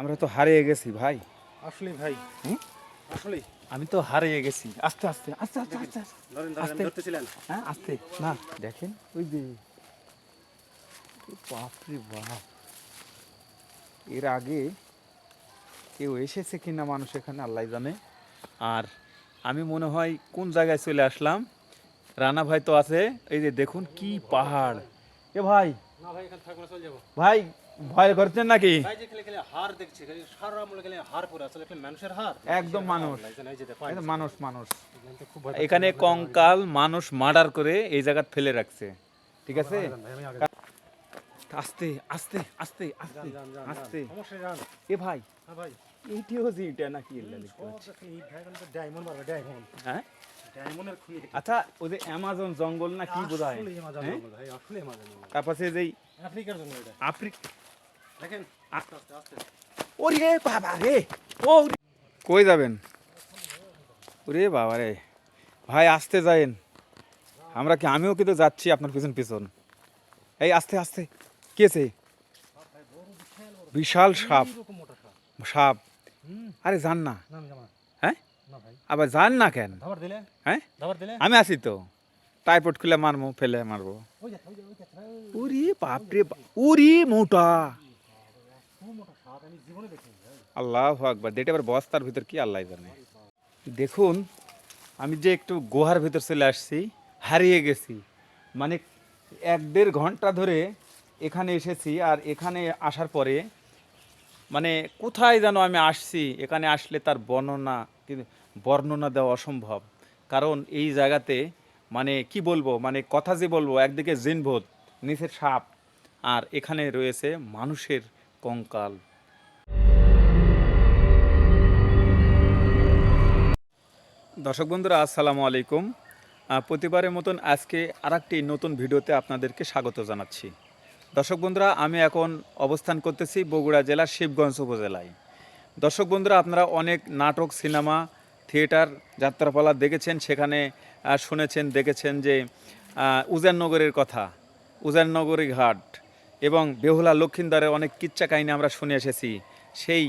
আমরা তো হারিয়ে গেছি ভাই। আসলে ভাই আসলে আমি তো হারিয়ে গেছি। আস্তে আস্তে আস্তে আস্তে আস্তে আস্তে ধরতেছিলেন। হ্যাঁ আস্তে না দেখেন ওই যে বাপরে বাপ, এর আগে কেউ এসেছে কিনা মানুষ এখানে আল্লাহ জানে। আর আমি মনে হয় কোন জায়গায় চলে আসলাম। রানা ভাই তো আছে, এই যে দেখুন কি পাহাড়। এ ভাই, না ভাই এখানে থাকবো না, চলে যাবো। ভাই ভয় করছেন নাকি? ভাই যে খেলে খেলে হাড় দেখছি, খালি সারা মূলে খেলে হাড় পড়ে, আসলে একটা মানুষের হাড়। একদম মানুষ, এই যেতে পাই এটা মানুষ মানুষ এখানে তো খুব ভয় এখানে কঙ্কাল মানুষ মার্ডার করে এই জায়গা ফেলে রাখছে। ঠিক আছে, ভাই, আমি আগে আস্তে আস্তে আস্তে আস্তে আস্তে। সমস্যা যান। এ ভাই, হ্যাঁ ভাই, এইটিও যে এটা নাকি এল্লা লিখতে সব হচ্ছে? দেখি এই ভাইগুলো তো ডায়মন্ড বাবা, ডায়মন্ড হ্যাঁ ডায়মন্ডের খুনি দেখি। আচ্ছা, ওই যে অ্যামাজন জঙ্গল না কি বোঝায়, আসলে আমাজন হ্যাঁ? ভাই, আসলে আমাজন। তারপর সে যেই আফ্রিকার জন্য এটা আফ্রিকা, দেখেন, আস্তে আস্তে আস্তে। ওরে বাবা রে, ও কই যাবেন? ওরে বাবা রে ভাই, আসতে যায়েন। আমরা কি, আমিও কিন্তু যাচ্ছি আপনার পিছন পিছন। এই আস্তে আস্তে, কেছে বিশাল সাপ, এরকম মোটা সাপ। সাপ। হুম, আরে যান না। না আমি জামা হ্যাঁ না ভাই। আবার যান না কেন? ধবার দিলে, হ্যাঁ ধবার দিলে। আমি আছি তো, টাইপট খুলে মারবো, ফেলে মারবো। ওই যা ওই যা ওই যা, উরি বাপরে বাপ, উরি মোটা। খুব মোটা সাপ, আমি জীবনে দেখিনি ভাই। আল্লাহ আকবার, এটা আবার বস্তার ভিতর কি আল্লাহ জানে। দেখুন, আমি যে একটু গুহার ভিতর চলে আসছি, হারিয়ে গেছি। মানে 1-1.5 ঘন্টা ধরে এখানে এসেছি, আর এখানে আসার পরে মানে কোথায় যেন আমি আসছি। এখানে আসলে তার বর্ণনা দেওয়া অসম্ভব। কারণ এই জায়গাতে মানে কি বলবো, মানে কথা যে বলবো, একদিকে জিনভূত, নিচের সাপ, আর এখানে রয়েছে মানুষের কঙ্কাল। দর্শক বন্ধুরা, আসসালামু আলাইকুম। প্রতিবারের মতন আজকে আরেকটি নতুন ভিডিওতে আপনাদেরকে স্বাগত জানাচ্ছি। দর্শক বন্ধুরা, আমি এখন অবস্থান করতেছি বগুড়া জেলার শিবগঞ্জ উপজেলায়। দর্শক বন্ধুরা, আপনারা অনেক নাটক, সিনেমা, থিয়েটার, যাত্রাপালা দেখেছেন, সেখানে শুনেছেন, দেখেছেন যে উজাননগরের কথা, উজাননগরী ঘাট এবং বেহুলা লক্ষিন্দারের অনেক কিচ্ছা কাহিনী আমরা শুনে এসেছি। সেই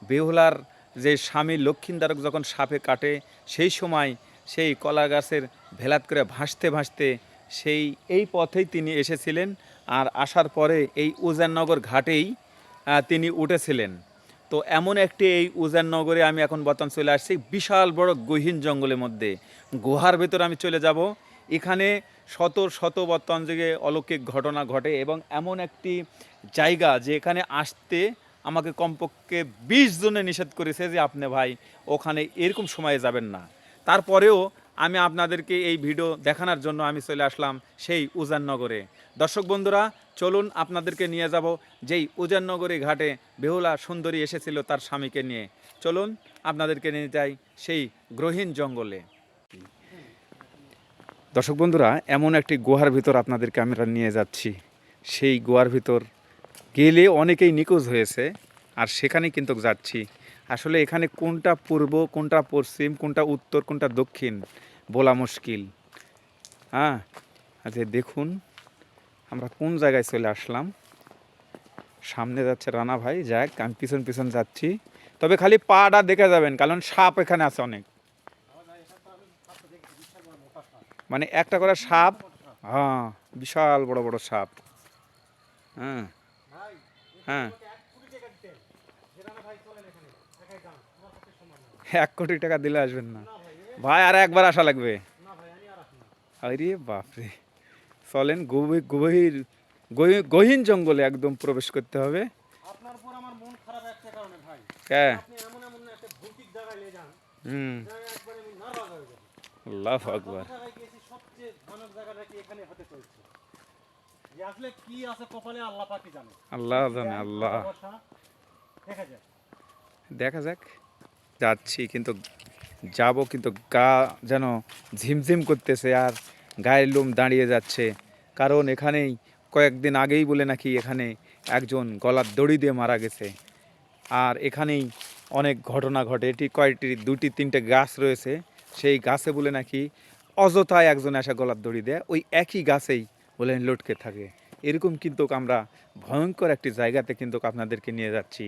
বেহুলার যে স্বামী লক্ষিন্দারক যখন সাপে কাটে, সেই সময় সেই কলা গাছের ভেলাত করে ভাসতে ভাসতে এই পথেই তিনি এসেছিলেন। আর আসার পরে এই উজাননগর ঘাটেই তিনি উঠেছিলেন। তো এমন একটি এই উজাননগরে আমি এখন বর্তমান চলে আসছি, বিশাল বড় গহীন জঙ্গলের মধ্যে, গুহার ভেতর আমি চলে যাব। এখানে শত শত বর্তমান যুগে অলৌকিক ঘটনা ঘটে, এবং এমন একটি জায়গা যে এখানে আসতে আমাকে কমপক্ষে 20 জনে নিষেধ করেছে যে আপনি ভাই ওখানে এরকম সময়ে যাবেন না। তারপরেও আমি আপনাদেরকে এই ভিডিও দেখানোর জন্য আমি চলে আসলাম সেই উজাননগরে। দর্শক বন্ধুরা, চলুন আপনাদেরকে নিয়ে যাব যেই উজাননগরী ঘাটে বেহুলা সুন্দরী এসেছিল তার স্বামীকে নিয়ে। চলুন আপনাদেরকে নিয়ে যাই সেই গ্রহীণ জঙ্গলে। দর্শক বন্ধুরা, এমন একটি গুহার ভিতর আপনাদেরকে আমরা নিয়ে যাচ্ছি। সেই গুহার ভিতর গেলে অনেকেই নিখোঁজ হয়েছে, আর সেখানেই কিন্তু যাচ্ছি। আসলে এখানে কোনটা পূর্ব, কোনটা পশ্চিম, কোনটা উত্তর, কোনটা দক্ষিণ বলা মুশকিল। হ্যাঁ, আচ্ছা দেখুন আমরা কোন জায়গায় চলে আসলাম। সামনে যাচ্ছে রানা ভাই, যাক আমি পিছন পিছন যাচ্ছি। তবে খালি পাটা দেখে যাবেন, কারণ সাপ এখানে আছে অনেক। মানে একটা করে সাপ, হ্যাঁ বিশাল বড় বড় সাপ। হ্যাঁ হ্যাঁ, 1 কোটি টাকা দিলে আসবেন না ভাই, আর একবার আসা লাগবে। আরে বাপরে, চলেন গভীর গহীন জঙ্গলে একদম প্রবেশ করতে হবে। আপনার উপর আমার মন খারাপ একটা কারণে ভাই। হ্যাঁ, আপনি এমন এমন একটা ভৌতিক জায়গায় নিয়ে যান, হুম, একবারে আমি নার্ভাস হয়ে যাই। আল্লাহু যত আকবার। জায়গায় গিয়েছি সবচেয়ে ভয়ানক জায়গাটা কি এখানে হতে চলছে। যে আসলে কি আছে কপালে আল্লাহ পাকই জানে। আল্লাহ জানে, আল্লাহ। ভালোবাসা দেখা যায়। দেখা যাক, যাচ্ছি কিন্তু যাব, কিন্তু গা যেন ঝিমঝিম করতেছে, আর গায়ের লোম দাঁড়িয়ে যাচ্ছে। কারণ এখানেই কয়েকদিন আগেই বলে নাকি এখানে একজন গলার দড়ি দিয়ে মারা গেছে। আর এখানেই অনেক ঘটনা ঘটে। এটি কয়েকটি 2-3টে গাছ রয়েছে, সেই গাছে বলে নাকি অযথায় একজন এসে গলার দড়ি দেয়, ওই একই গাছেই বলে লটকে থাকে। এরকম কিন্তু আমরা ভয়ঙ্কর একটি জায়গাতে কিন্তু আপনাদেরকে নিয়ে যাচ্ছি।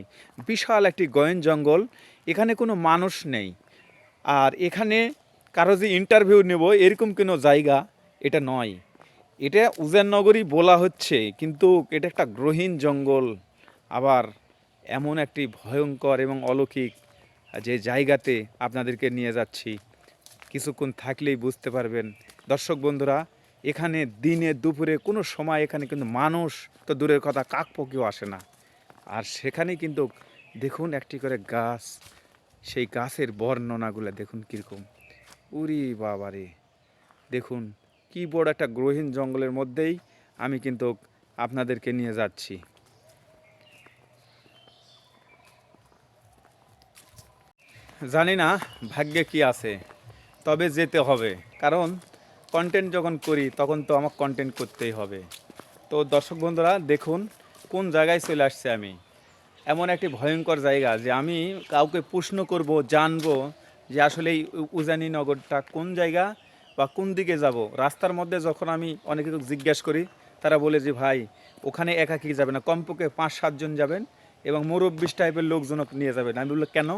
বিশাল একটি গহীন জঙ্গল, এখানে কোনো মানুষ নেই। আর এখানে কারো যে ইন্টারভিউ নেব এরকম কোনো জায়গা এটা নয়। এটা উজাননগরই বলা হচ্ছে, কিন্তু এটা একটা গ্রহীণ জঙ্গল। আবার এমন একটি ভয়ঙ্কর এবং অলৌকিক যে জায়গাতে আপনাদেরকে নিয়ে যাচ্ছি, কিছুক্ষণ থাকলেই বুঝতে পারবেন। দর্শক বন্ধুরা, এখানে দিনে দুপুরে কোনো সময় এখানে কিন্তু মানুষ তো দূরের কথা, কাকপক্ষীও আসে না। আর সেখানে কিন্তু দেখুন একটি করে গাছ, সেই গাছের বর্ণনাগুলো দেখুন কীরকম। উরি বাবারে, দেখুন কি বড় একটা গ্রহীণ জঙ্গলের মধ্যেই আমি কিন্তু আপনাদেরকে নিয়ে যাচ্ছি। জানি না ভাগ্যে কি আছে, তবে যেতে হবে, কারণ কন্টেন্ট যখন করি তখন তো আমার কন্টেন্ট করতেই হবে। তো দর্শক বন্ধুরা দেখুন কোন জায়গায় চলে আসছে আমি। এমন একটি ভয়ঙ্কর জায়গা যে আমি কাউকে প্রশ্ন করব, জানবো যে আসলে এই উজানি নগরটা কোন জায়গা বা কোন দিকে যাব। রাস্তার মধ্যে যখন আমি অনেকে জিজ্ঞাসা করি, তারা বলে যে ভাই ওখানে একাকী যাবে না, কমপক্ষে 5-7 জন যাবেন এবং মুরব্বী টাইপের লোকজন নিয়ে যাবেন। আমি বললাম কেন?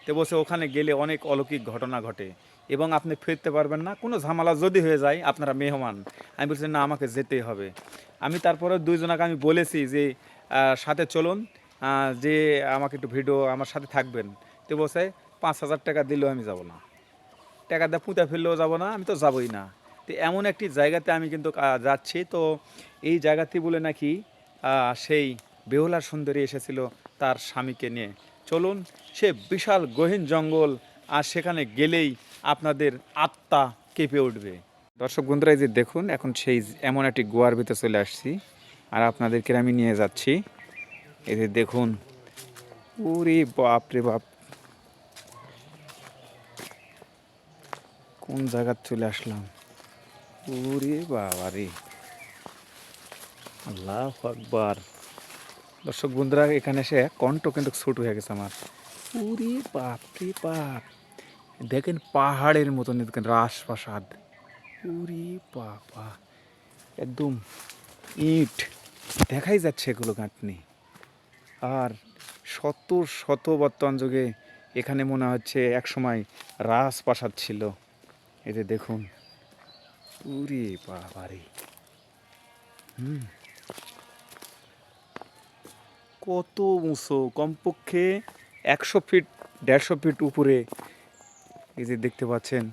তো বলছে ওখানে গেলে অনেক অলৌকিক ঘটনা ঘটে এবং আপনি ফিরতে পারবেন না, কোনো ঝামেলা যদি হয়ে যায় আপনারা মেহমান। আমি বলছি না, আমাকে যেতেই হবে। আমি তারপরে দুইজনকে আমি বলেছি যে সাথে চলুন, যে আমাকে একটু ভিডিও আমার সাথে থাকবেন। তো বলছে 5,000 টাকা দিলেও আমি যাব না, টাকা দিয়ে পুঁতে ফেললেও যাব না, আমি তো যাবই না। তো এমন একটি জায়গাতে আমি কিন্তু যাচ্ছি। তো এই জায়গাতে বলে নাকি সেই বেহুলা সুন্দরী এসেছিল তার স্বামীকে নিয়ে। চলুন, সে বিশাল গহীন জঙ্গল, আর সেখানে গেলেই আপনাদের আত্মা কেঁপে উঠবে। দর্শক বন্ধুরা, এই যে দেখুন এখন সেই এমন একটি গুহার ভিতরে চলে আসছি, আর আপনাদেরকে আমি নিয়ে যাচ্ছি। এই যে দেখুন, ওরে বাপ রে বাপ, কোন জায়গা চলে আসলাম। ওরে বাবা রে, আল্লাহু আকবার। দর্শক বন্ধুরা, এখানে এসে কণ্ঠ কিন্তু ছোট হয়ে গেছে আমার। ওরে বাপ রে বাপ, দেখেন পাহাড়ের মতন, দেখেন রাজপ্রাসাদ। ওরে বাবা, একদম ইট দেখাই যাচ্ছে এগুলো গাঁথনি। আর শত শত বর্তমান যুগে এখানে মনে হচ্ছে একসময় রাজপ্রাসাদ ছিল। এই যে দেখুন, উরে বাবারে, কত উঁচু, কমপক্ষে 100 ফিট 150 ফিট উপরে। এই যে দেখতে পাচ্ছেন,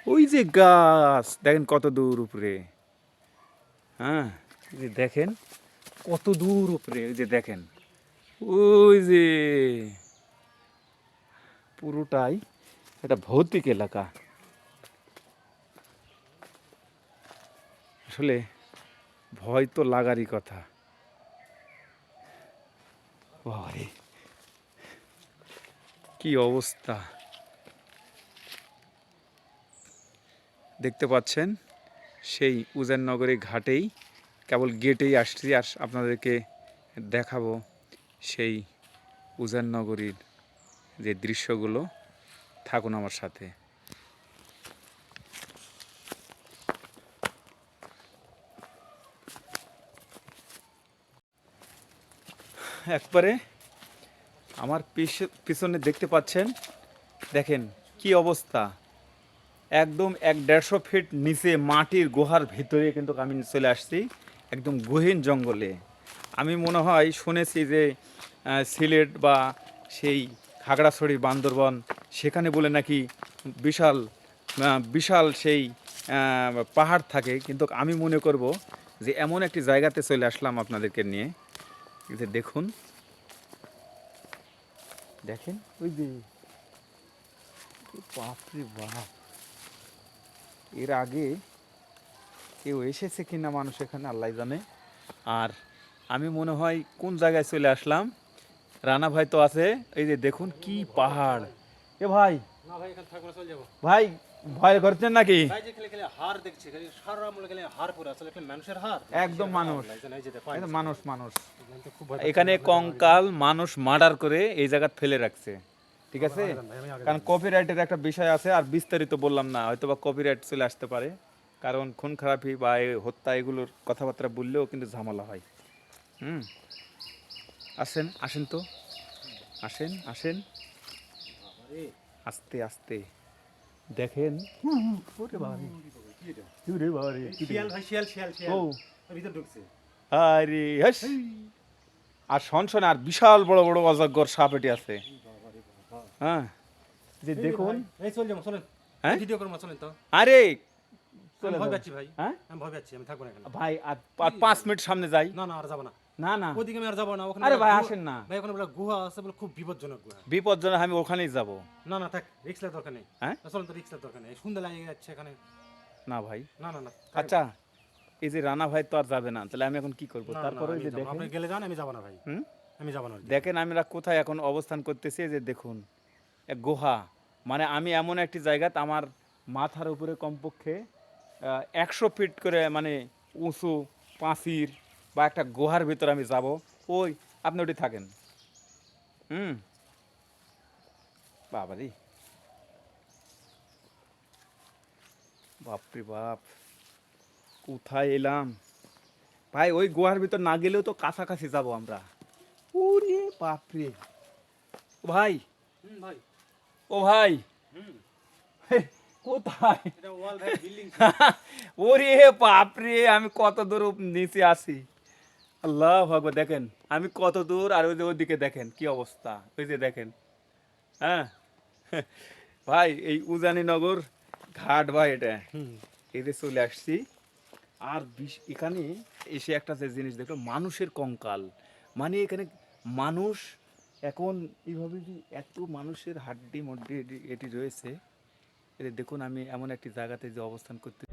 ওই যে গাছ দেখেন কত দূর উপরে। হ্যাঁ, এই যে দেখেন কত দূর উপরে, ওই যে দেখেন, ওই যে পুরোটাই একটা ভৌতিক এলাকা। আসলে ভয় তো লাগারই কথা। বাবারে, কি অবস্থা দেখতে পাচ্ছেন। সেই উজাননগরী ঘাটেই, কেবল গেটেই আসছি, আর আপনাদেরকে দেখাবো সেই উজাননগরীর যে দৃশ্যগুলো। থাকুন আমার সাথে। একবারে আমার পিছনে দেখতে পাচ্ছেন, দেখেন কি অবস্থা। একদম 1-150 ফিট নিচে মাটির গুহার ভিতরে কিন্তু আমি চলে আসছি, একদম গহীন জঙ্গলে। আমি মনে হয় শুনেছি যে সিলেট বা সেই খাগড়াছড়ি বান্দরবন, সেখানে বলে নাকি বিশাল বিশাল সেই পাহাড় থাকে, কিন্তু আমি মনে করব যে এমন একটি জায়গাতে চলে আসলাম আপনাদেরকে নিয়ে। এই যে দেখুন, দেখেন ওই যে, বাপরে বাপ, এর আগে কেউ এসেছে কিনা মানুষ এখানে আল্লাহ জানে। আর আমি মনে হয় কোন জায়গায় চলে আসলাম। রানা ভাই তো আছে, এই যে দেখুন কি পাহাড়। এ ভাই, না ভাই, এখানে থাকবো না, চলে যাবো। ভাই ভয় করছেন নাকি? ভাই যে খেলে খেলে হার দেখছি, খালি সারা মূলে খেলে হার পরে, আসলে এখানে মানুষের হার। একদম মানুষ, এই যে দেখো, একদম মানুষ মানুষ। এখানে তো খুব ভয় এখানে কঙ্কাল মানুষ মার্ডার করে এই জায়গা ফেলে রাখছে, ঠিক আছে? কারণ কপিরাইটের একটা বিষয় আছে, আর বিস্তারিত বললাম না, হয়তো বা কপিরাইট চলে আসতে পারে। কারণ খুন খারাপি বা এই হত্যা এগুলোর কথাবার্তা বললেও কিন্তু ঝামেলা হয়। হুম, আসেন আসেন তো, আসেন আসেন, বাবারে, আস্তে আস্তে দেখেন। ওরে বাবারে, কি এটা? ওরে বাবারে, এই শিয়াল ভাই, শিয়াল শিয়াল শিয়াল ও ওর ভিতর ঢুকছে। আরে হাস, আর শোন শোন, আর বিশাল বড় বড় অজগর সাপ এটি আছে। বাবারে বাবা, হ্যাঁ, যে এই রে দেখুন। ভাই, এই চল যাবো, চলেন। হ্যাঁ? ভিডিও করবো, চলেন তো। আরে আমি চলে ভয় যাও। পাচ্ছি ভাই, হ্যাঁ আমি ভয় পাচ্ছি, আমি থাকবো না এখানে। ভাই, আর 5 মিনিট সামনে যাই। না না, আর যাবো না, না না, ওইদিকে আমি আর যাবো না। ওখানে আরে বলে ভাই গুহা- আসেন না, ভাই ওখানে বলে গুহা আছে, বলে খুব বিপজ্জনক গুহা। বিপজ্জনক, আমি ওখানেই যাব। না না থাক, রিক্সের দরকার নেই। হ্যাঁ? চলেন তো, রিক্সের দরকার নেই, সুন্দর লাগে যাচ্ছে এখানে। না ভাই, না না না, আচ্ছা, এই যে রানা ভাই তো আর যাবে না, তাহলে আমি এখন কি করব? না, না, তারপরে আমি যে যাবো না। দেখেন, আপনি গেলে যান, আমি যাবো না ভাই, হুম, আমি যাবো না ওইদিকে। দেখেন আমরা কোথায় এখন অবস্থান করতেছি। এই যে দেখুন, এক গুহা, মানে আমি এমন একটি জায়গাতে, আমার মাথার উপরে কমপক্ষে 100 ফিট করে মানে উঁচু পাঁচির বা একটা গুহার ভিতর আমি যাব। ওই আপনি ওটি থাকেন। হুম, বাবারি, বাপরে বাপ, কোথায় এলাম ভাই! ওই গুহার ভিতর না গেলেও তো কাছাকাছি যাব আমরা। ওরে বাপরে, ও ভাই, ভাই, ও ভাই, হুম, হে, কোথায়? এটা ওয়াল ভাই, বিল্ডিং। ওরে বাপরে, আমি কত দূর নিচে আছি! আল্লাহ ভগবান, দেখেন আমি কত দূর, আর ওই যে ওদিকে দেখেন কি অবস্থা, ওই যে দেখেন। হ্যাঁ ভাই, এই উজানিনগর ঘাট ভাই, এটা হুম, এই যে চলে আসছি। আর এখানে এসে একটা যে জিনিস দেখলো, মানুষের কঙ্কাল, মানে এখানে মানুষ এখন এইভাবে যে এত মানুষের হাড্ডি মড্ডি এটি রয়েছে। এটা দেখুন, আমি এমন একটি জায়গাতে যে অবস্থান করতে,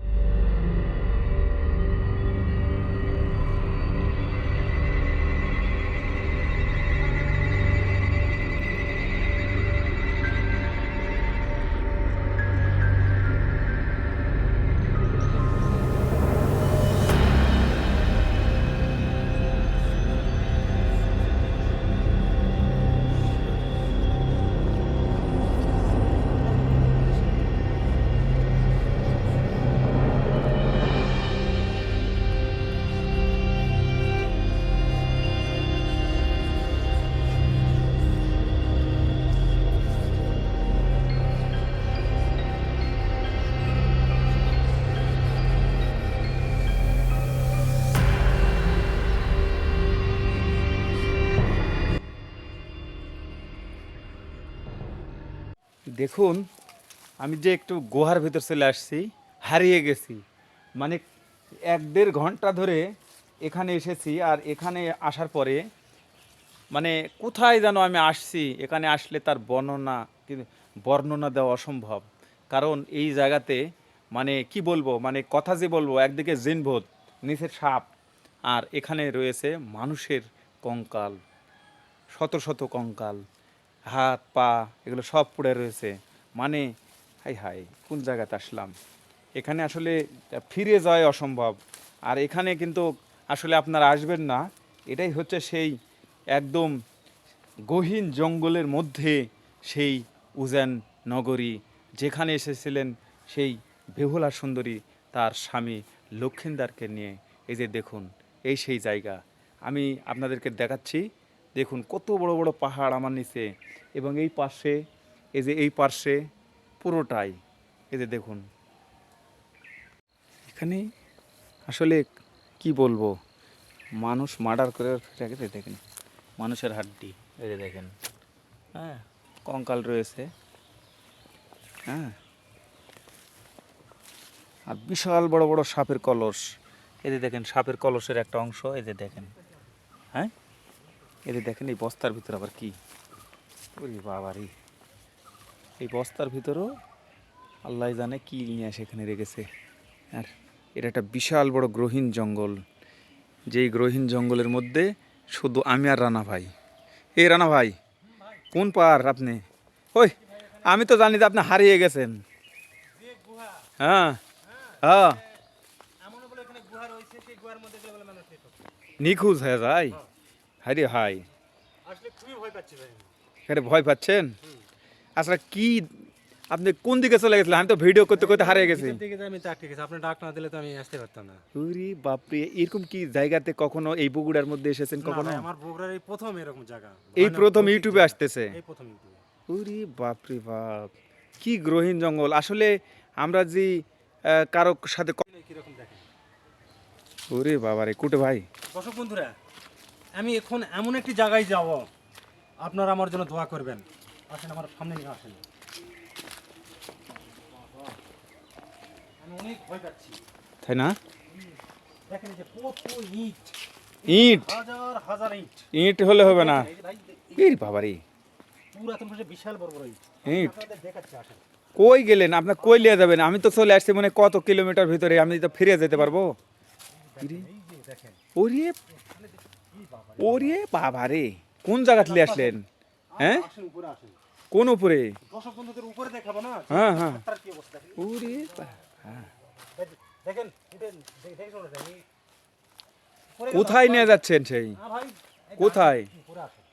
দেখুন আমি যে একটু গুহার ভিতর চলে আসছি, হারিয়ে গেছি। মানে 1-1.5 ঘন্টা ধরে এখানে এসেছি, আর এখানে আসার পরে মানে কোথায় যেন আমি আসছি। এখানে আসলে তার বর্ণনা দেওয়া অসম্ভব। কারণ এই জায়গাতে মানে কি বলবো, মানে কথা যে বলবো, একদিকে জিনভূত, নিচের সাপ, আর এখানে রয়েছে মানুষের কঙ্কাল, শত শত কঙ্কাল, হাত পা এগুলো সব পড়ে রয়েছে। মানে হাই হাই, কোন জায়গাতে আসলাম! এখানে আসলে ফিরে যাওয়া অসম্ভব। আর এখানে কিন্তু আসলে আপনারা আসবেন না। এটাই হচ্ছে সেই একদম গহীন জঙ্গলের মধ্যে সেই উজান নগরী, যেখানে এসেছিলেন সেই বেহুলা সুন্দরী তার স্বামী লক্ষিন্দারকে নিয়ে। এই যে দেখুন, এই সেই জায়গা আমি আপনাদেরকে দেখাচ্ছি। দেখুন কত বড় বড় পাহাড় আমার নিচে, এবং এই পাশে, এই যে এই পাশে পুরোটাই, এই যে দেখুন। এখানে আসলে কি বলবো, মানুষ মার্ডার করে রেখেছে। দেখেন মানুষের হাড্ডি, এই যে দেখেন, হ্যাঁ, কঙ্কাল রয়েছে। হ্যাঁ, আর বিশাল বড় বড় সাপের কলস, এই যে দেখেন সাপের কলসের একটা অংশ, এই যে দেখেন। হ্যাঁ, এই যে দেখেন, এই বস্তার ভিতর আবার কি, ওরে বাবারি, এই বস্তার ভিতরও আল্লাহ জানে কি নিয়ে সেখানে রেখেছে। আর এটা একটা বিশাল বড় গ্রহীণ জঙ্গল, যেই গ্রহীণ জঙ্গলের মধ্যে শুধু আমি আর রানা ভাই। এই রানা ভাই, কোন পার আপনি? ওই, আমি তো জানি যে আপনি হারিয়ে গেছেন। যে গুহা, হ্যাঁ হ্যাঁ, হ্যাঁ, এমন বলে এখানে গুহা রয়েছে, সেই গুহার মধ্যে গেলে বলে মানুষ নিত। নিখোঁজ হয়ে যায়। হাই রে হাই, আসলে খুবই ভয় পাচ্ছি ভাই আমি। এখানে ভয় পাচ্ছেন? হুম। আসলে কি আপনি কোন দিকে চলে গেছিলেন? আমি তো ভিডিও করতে করতে হারিয়ে গেছি। ভিতর দিকে যে আমি তাকিয়ে গেছি, আপনি ডাক না দিলে তো আমি আসতে পারতাম না। ওরে বাপরে, এরকম কি জায়গাতে কখনো এই বগুড়ার মধ্যে এসেছেন না কখনো? ভাই, আমার বগুড়ার এই প্রথম এরকম জায়গা। এই ভয়ানক প্রথম ভৌতিক ইউটিউবে জায়গা। আসতেছে? এই প্রথম ইউটিউবে। ওরে বাপরে বাপ, কি গ্রহীন জঙ্গল আসলে। আমরা যে কারো সাথে কিরকম দেখেন ওরে বাবারে কুটে ভাই। দর্শক বন্ধুরা, আমি এখন এমন একটি জায়গায় যাব, আপনারা আমার জন্য দোয়া করবেন। আসেন আমার সামনে নিয়ে আসেন। আমি অনেক ভয় পাচ্ছি। তাই না? দেখেন এই যে কত ইট, ইট হাজার হাজার ইট। ইট হলে হবে না। এই যে ভাই, এই বাবারে, পুরাতন ভাষায় বিশাল বড় বড় ইট। ইট আপনাদের দেখাচ্ছি, আসেন। কই গেলেন? আপনার কই লিয়ে যাবেন? আমি তো চলে আসছি মানে কত কিলোমিটার ভিতরে, আমি তো ফিরে যেতে পারবো? এই যে দেখেন, ওরে এই বাবা, ওরে বাবারে, কোন জায়গা থেকে আসলেন? হ্যাঁ, আসেন উপরে আসেন। কোন উপরে? দর্শক বন্ধুদের উপরে দেখাবো না? হ্যাঁ হ্যাঁ, তার কি অবস্থা দেখেন। ওরে দেখেন উঠেন, দেখেন ওটা দেখেন। উপরে গেলাম। কোথায় নিয়ে যাচ্ছেন সেই? হ্যাঁ ভাই, এই কোথায়? দেখেন, উপরে আসেন।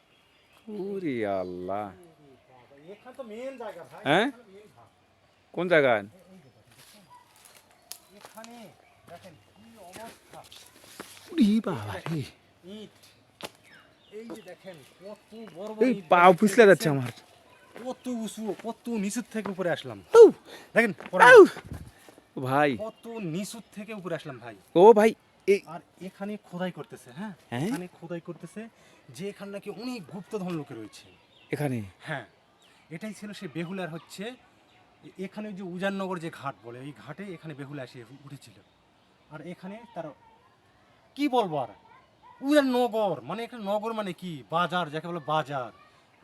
ওরে আল্লাহ, এখানে তো মেন জায়গা ভাই। হ্যাঁ? এখানে main ঘাট। কোন জায়গায়? এখানে দেখেন কি অবস্থা। ওরে বাবারে, ইট, এই যে দেখেন কত বড় বড় এই ইট পা দেখেন, পিছলে যাচ্ছে আমার। কত উঁচু, কত নিচুর থেকে উপরে আসলাম। আউ, দেখেন আউ, ভাই, কত নিচুর থেকে উপরে আসলাম ভাই। ও ভাই, এই আর এখানে খোদাই করতেছে, হ্যাঁ হ্যাঁ? এখানে খোদাই করতেছে, যে এখানে নাকি অনেক গুপ্তধন লোকে রয়েছে। এখানে হ্যাঁ, এটাই ছিল সে বেহুলার হচ্ছে এখানে যে উজাননগর যে ঘাট বলে, এই ঘাটে এখানে বেহুলা এসে উঠেছিল। আর এখানে তার কি বলবো আর, উজাননগর মানে একটা নগর মানে কি, বাজার যাকে বলে বাজার,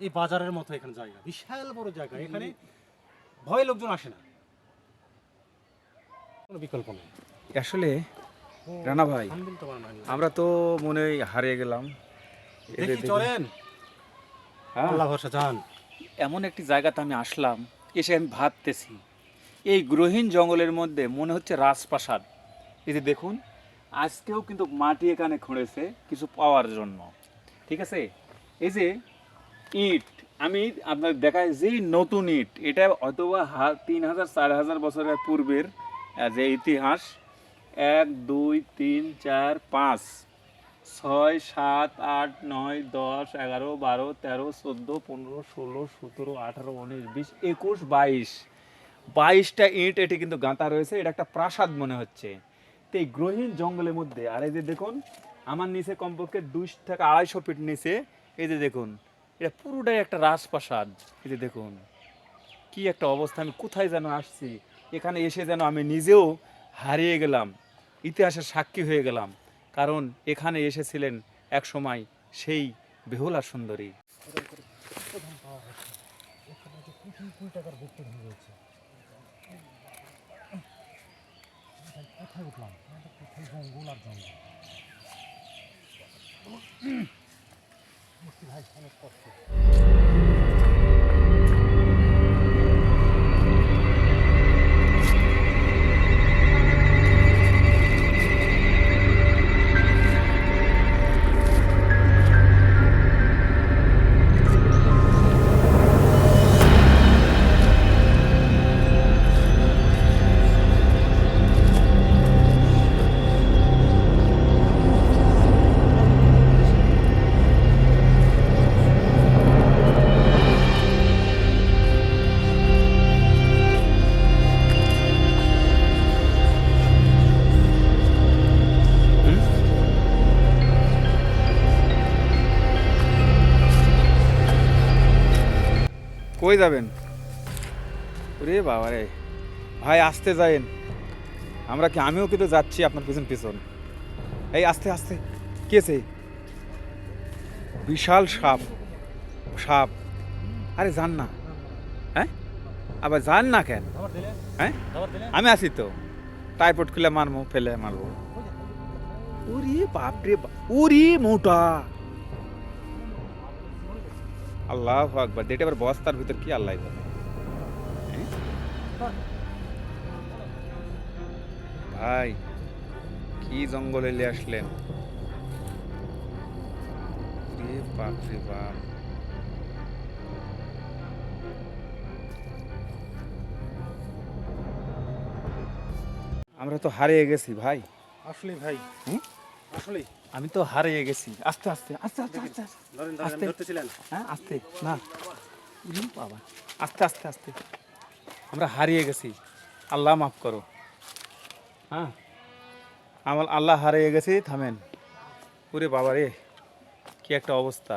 এই বাজারের মতো এখানে জায়গা, বিশাল বড় জায়গা। এখানে ভয় লোকজন আসে না, কোনো বিকল্প নেই। আসলে রানা ভাই, আনন্দিত তোমার নানি। আমরা তো মনে হয় হারিয়ে গেলাম। এদের দেখি দেখি। চলেন, হ্যাঁ, আল্লাহ ভরসা যান। এমন একটি জায়গাতে আমি আসলাম, এসে আমি ভাবতেছি এই গ্রহীণ জঙ্গলের মধ্যে মনে হচ্ছে রাজপ্রাসাদ। এই যে দেখুন, আজকেও কিন্তু মাটি এখানে খুঁড়েছে কিছু পাওয়ার জন্য, ঠিক আছে? এই যে ইট, আমি আপনার দেখাই যে নতুন ইট, এটা অথবা 3000 4000 বছরের পূর্বের যে ইতিহাস। 1 2 3 4 5 6 7 8 9 10 11 12 13 14 15 16 17 18 19 20 21 22 22টা ইট এটি কিন্তু গাঁথা রয়েছে। এটা একটা প্রাসাদ মনে হচ্ছে। তো এই গ্রহীণ জঙ্গলের মধ্যে, আর এই যে দেখুন আমার নিচে কমপক্ষে 200 থেকে 250 ফিট নিচে, এই যে দেখুন এটা পুরোটাই একটা রাজপ্রাসাদ। এই যে দেখুন কি একটা অবস্থা, আমি কোথায় যেন আসছি, এখানে এসে যেন আমি নিজেও হারিয়ে গেলাম, ইতিহাসের সাক্ষী হয়ে গেলাম। কারণ এখানে এসেছিলেন এক সময় সেই বেহুলা সুন্দরী। কোথায় উঠলাম? কোথায় জঙ্গল আর জঙ্গল। ভাই অনেক কষ্ট। কই যাবেন? ওরে বাবা রে, ভাই আসতে যায়েন। আমরা কি, আমিও কিন্তু যাচ্ছি আপনার পিছন পিছন। এই আস্তে আস্তে, কেছে বিশাল সাপ, সাপ। আরে যান না, হ্যাঁ আবার যান না কেন? খাবার দিলেন? হ্যাঁ, খাবার দিলেন? আমি আছি তো, টাইপট খুলে মারবো, ফেলে মারবো। ওরে বাপরে বাপ, ওরে মোটা, আল্লাহ আকবার। দেখে আবার বস্তার ভিতর কি আল্লাহ জানে। হ্যাঁ? ভাই কি জঙ্গলে নিয়ে আসলেন? রে বাপ রে বাপ, আমরা তো হারিয়ে গেছি ভাই। আসলে ভাই, হুম? আসলে আমি তো হারিয়ে গেছি। আস্তে আস্তে আস্তে আস্তে আস্তে আস্তে। ধরেন আস্তে। ধরতেছিলেন। হ্যাঁ আস্তে না উরি বাবা, আস্তে আস্তে আস্তে। আমরা হারিয়ে গেছি, আল্লাহ মাফ করো। হ্যাঁ আমার আল্লাহ হারিয়ে গেছি, থামেন। ওরে বাবা রে, কি একটা অবস্থা।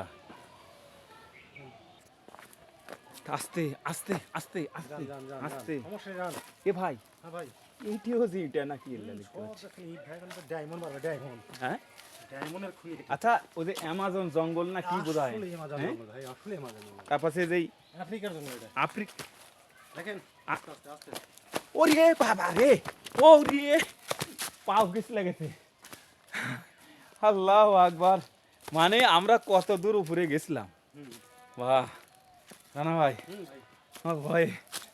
আস্তে আস্তে আস্তে আস্তে আস্তে। অবশ্যই যান। এ ভাই, হ্যাঁ ভাই, এইটিও যে এটা নাকি এগুলা দেখতে সব পাচ্ছি। দেখেন ইট ভাই, এখন তো ডায়মন্ড মারবে, ডায়মন্ড। হ্যাঁ ডায়মন্ডের খুঁড়ি। আচ্ছা, ওই যে অ্যামাজন জঙ্গল না কি বোধহয়, আসলে আমাজন হ্যাঁ? জঙ্গল ভাই, আসলে আমাজন জঙ্গল। তারপর সে যেই আফ্রিকার জঙ্গল এটা। আফ্রিকা। দেখেন আস্তে আস্তে আস্তে। ওরে বাবা রে, ও রে, পাও গেছে লেগেছে। আল্লাহ আকবার, মানে আমরা কত দূর উপরে গেছিলাম। হুম বাহ রানা ভাই, ভাই, আমার ভয়,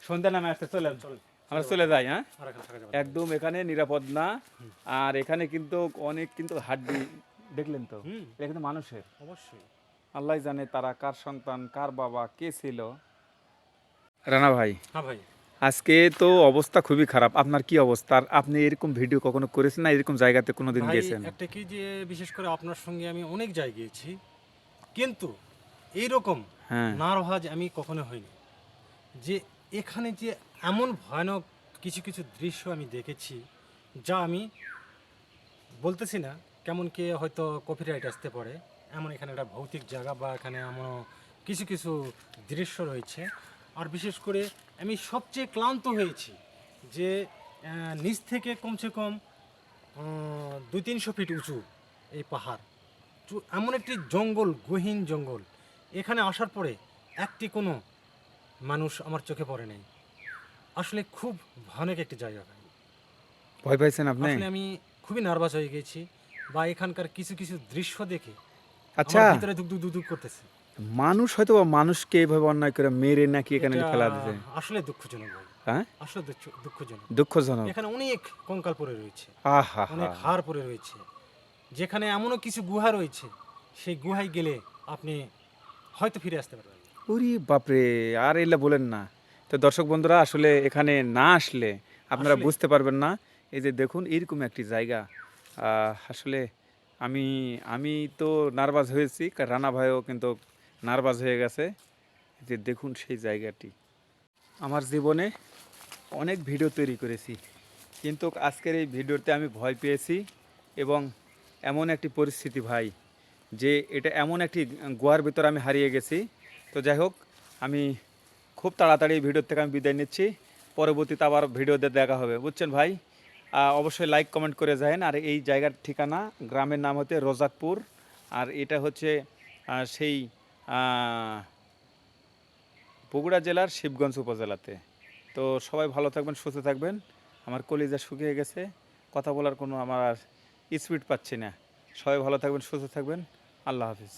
সন্ধ্যা নামে আসতে চলেন, চলেন। আমরা চলে যাই। হ্যাঁ আর এখানে থাকা যাবে না। একদম এখানে নিরাপদ না। আর এখানে কিন্তু অনেক কিন্তু হাড্ডি দেখলেন তো, হুম, এটা কিন্তু মানুষের। অবশ্যই। আল্লাহ জানে তারা কার সন্তান, কার বাবা, কে ছিল। রানা ভাই, হ্যাঁ ভাই, আজকে তো অবস্থা খুবই খারাপ। আপনার কি অবস্থা? আর আপনি এরকম ভিডিও কখনো করেছেন না? এরকম জায়গাতে কোনোদিন ভাই গেছেন? একটা কি যে বিশেষ করে আপনার সঙ্গে আমি অনেক জায়গায় গিয়েছি, কিন্তু এইরকম হ্যাঁ নার্ভাস আমি কখনো হইনি। যে এখানে যে এমন ভয়ানক কিছু কিছু দৃশ্য আমি দেখেছি, যা আমি বলতেছি না, কেমন কে হয়তো কপিরাইট আসতে পারে, এমন এখানে একটা ভৌতিক জায়গা বা এখানে এমন কিছু কিছু দৃশ্য রয়েছে। আর বিশেষ করে আমি সবচেয়ে ক্লান্ত হয়েছি যে নিচ থেকে কমসে কম 200-300 ফিট উঁচু এই পাহাড়, তো এমন একটি জঙ্গল, গহীন জঙ্গল, এখানে আসার পরে একটি কোনো মানুষ আমার চোখে পড়ে নাই। আসলে খুব ভয়ানক একটি জায়গা ভাই। ভয় পাইছেন আপনি? আসলে আমি খুবই নার্ভাস হয়ে গেছি, বা এখানকার কিছু কিছু দৃশ্য দেখে আচ্ছা, আমার ভিতরে দুক দুক দুক দুক করতেছে। মানুষ হয়তো বা মানুষকে এইভাবে অন্যায় করে মেরে নাকি এখানে এটা ফেলা দিছে। আসলে দুঃখজনক ভাই, হ্যাঁ আসলে দুঃখজনক। দুঃখজনক। এখানে অনেক কঙ্কাল পড়ে রয়েছে, আহা অনেক হা, হাড় পড়ে রয়েছে, যেখানে এমনও কিছু গুহা রয়েছে, সেই গুহায় গেলে আপনি হয়তো ফিরে আসতে পারবেন। ওরে বাপরে, আর এলা বলেন না। তো দর্শক বন্ধুরা, আসলে এখানে না আসলে আপনারা আসলে বুঝতে পারবেন না। এই যে দেখুন এরকম একটি জায়গা। আসলে আমি আমি তো নার্ভাস হয়েছি, রানা ভাইও কিন্তু নার্ভাস হয়ে গেছে। এই যে দেখুন সেই জায়গাটি। আমার জীবনে অনেক ভিডিও তৈরি করেছি, কিন্তু আজকের এই ভিডিওতে আমি ভয় পেয়েছি। এবং এমন একটি পরিস্থিতি ভাই, যে এটা এমন একটি গুহার ভিতর আমি হারিয়ে গেছি। তো যাই হোক, আমি খুব তাড়াতাড়ি এই ভিডিও থেকে আমি বিদায় নিচ্ছি। পরবর্তীতে আবার ভিডিওতে দেখা হবে, বুঝছেন ভাই। অবশ্যই লাইক কমেন্ট করে যাবেন। আর এই জায়গার ঠিকানা, গ্রামের নাম হচ্ছে রোজাকপুর। আর এটা হচ্ছে সেই বগুড়া জেলার শিবগঞ্জ উপজেলাতে। তো সবাই ভালো থাকবেন, সুস্থ থাকবেন। আমার কলিজা শুকিয়ে গেছে, কথা বলার কোনো আমার স্পিড পাচ্ছি না। সবাই ভালো থাকবেন, সুস্থ থাকবেন। আল্লাহ হাফিজ।